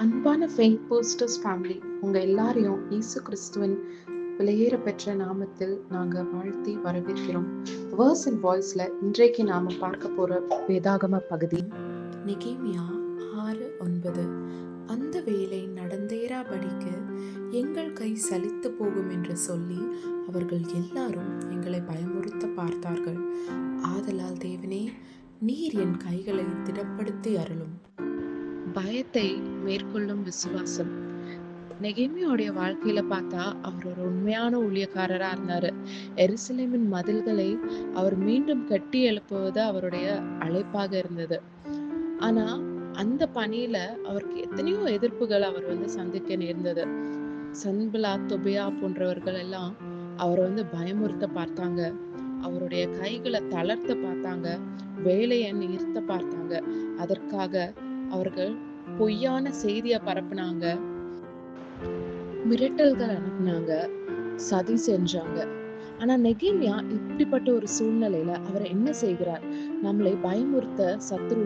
அன்பான faith posters family, உங்க எல்லாரையும் இயேசு கிறிஸ்துவின் விலையேற பெற்ற நாமத்தில் நாங்க வாழ்த்தி வரவேற்கிறோம். வேர்ஸ் அண்ட் வாய்ஸ்ல இன்றைக்கு நாம பார்க்க போற வேதாகம பகுதி நெகேமியா 6:9. அந்த வேலை நடந்தேறாபடிக்கு எங்கள் கை சலித்து போகும் என்று சொல்லி அவர்கள் எல்லாரும் எங்களை பயமுறுத்த பார்த்தார்கள். ஆதலால் தேவனே, நீர் என் கைகளை திடப்படுத்தி அருளும். பயத்தை மேற்கொள்ளும் விசுவாசம். நெகேமியாவுடைய வாழ்க்கையில பார்த்தா அவர் ஒரு உண்மையான ஊழியக்காரரா இருந்தாரு. எருசலேமின் மதில்களை அவர் மீண்டும் கட்டி எழுப்புவது அவருடைய அழைப்பாக இருந்தது. ஆனா அந்த பணியில அவருக்கு எத்தனையோ எதிர்ப்புகள் அவர் சந்திக்க நேர்ந்தது. சன்பலாத், தொபியா போன்றவர்கள் எல்லாம் அவரை பயமுறுத்த பார்த்தாங்க. அவருடைய கைகளை தளர்த்த பார்த்தாங்க. வேலையை நிறுத்த பார்த்தாங்க. அதற்காக அவர்கள் பொய்யான செய்தியை பரப்புனாங்க, மிரட்டல்கள் அனுப்புனாங்க, சதி செஞ்சாங்க. ஆனா நெகேமியா இப்படிப்பட்ட ஒரு சூழ்நிலையில அவர் என்ன செய்கிறார்? நம்மளை பயமுறுத்த சத்ரு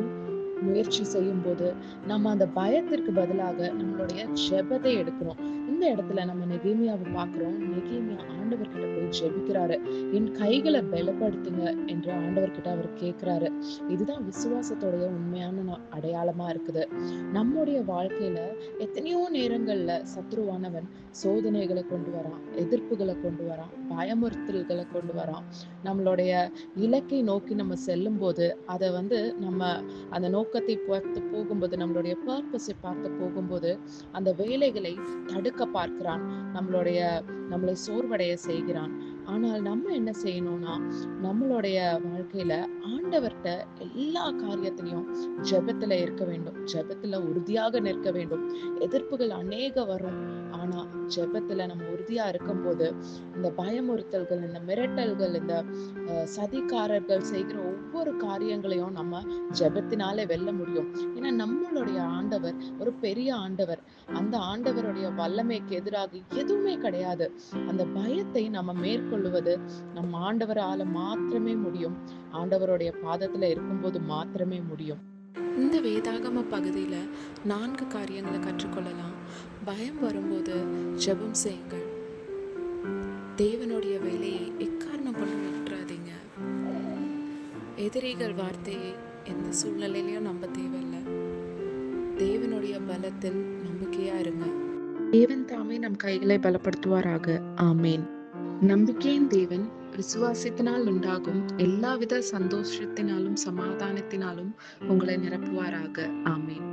முயற்சி செய்யும் போது நம்ம அந்த பயத்திற்கு பதிலாக நம்மளுடைய ஜெபத்தை எடுக்கணும். இந்த இடத்துல நம்ம நெகேமியாவை பார்க்கிறோம். நெகேமியா ஆண்டவர்கிட்ட போய் ஜெபிக்கிறாரு. என் கைகளை பலப்படுத்துங்க என்று ஆண்டவர்கிட்ட அவர் கேட்கிறாரு. இதுதான் விசுவாசத்தோடைய உண்மையான அடையாளமா இருக்குது. நம்முடைய வாழ்க்கையில எத்தனையோ நேரங்கள்ல சத்ருவானவன் சோதனைகளை கொண்டு வரான், எதிர்ப்புகளை கொண்டு வரான், பயமுறுத்தல்களை கொண்டு வரான். நம்மளுடைய இலக்கை நோக்கி நம்ம செல்லும் போது அதை நம்ம அந்த நோக்கத்தை பார்த்து போகும்போது, நம்மளுடைய பர்பஸை பார்த்து போகும்போது அந்த வேலைகளை தடுக்க பார்க்கிறான், நம்மளை சோர்வடைய செய்கிறான். ஆனால் நம்ம என்ன செய்யணும்னா, நம்மளுடைய வாழ்க்கையில ஆண்டவர்கிட்ட எல்லா காரியத்திலையும் ஜெபத்துல இருக்க வேண்டும். ஜெபத்துல உறுதியாக நிற்க வேண்டும். எதிர்ப்புகள் அநேக வரும். ஆனா ஜெபத்துல நம்ம உறுதியா இருக்கும்போது இந்த பயமுறுத்தல்கள், இந்த மிரட்டல்கள், இந்த சதிகாரர்கள் செய்கிற ஒவ்வொரு காரியங்களையும் நம்ம ஜெபத்தினாலே வெல்ல முடியும். ஏன்னா நம்மளுடைய ஆண்டவர் ஒரு பெரிய ஆண்டவர். அந்த ஆண்டவருடைய வல்லமைக்கு எதிராக எதுவுமே கிடையாது. அந்த பயத்தை நம்ம மேற்கொள்ளுவது நம்ம ஆண்டவரால மாத்திரமே முடியும். ஆண்டவருடைய பாதத்துல இருக்கும்போது மாத்திரமே முடியும். இந்த வேதாகம பகுதியில 4 காரியங்களை கற்றுக்கொள்ளலாம். பயம் வரும்போது ஜெபம் செய்யுங்கள். தேவனுடைய வேலையை எக்காரணம் கொண்டு விட்டுறாதீங்க. எதிரிகள் வார்த்தையை எந்த சூழ்நிலையிலையும் நம்ப தேவையில்லை. தேவனுடைய பலத்தில் நம்பிக்கையா இருங்க. தேவன் தாமே நம் கைகளை பலப்படுத்துவாராக. ஆமேன். நம்பிக்கையின் தேவன் விசுவாசத்தினால் உண்டாகும் எல்லாவித சந்தோஷத்தினாலும் சமாதானத்தினாலும் உங்களை நிரப்புவாராக. ஆமேன்.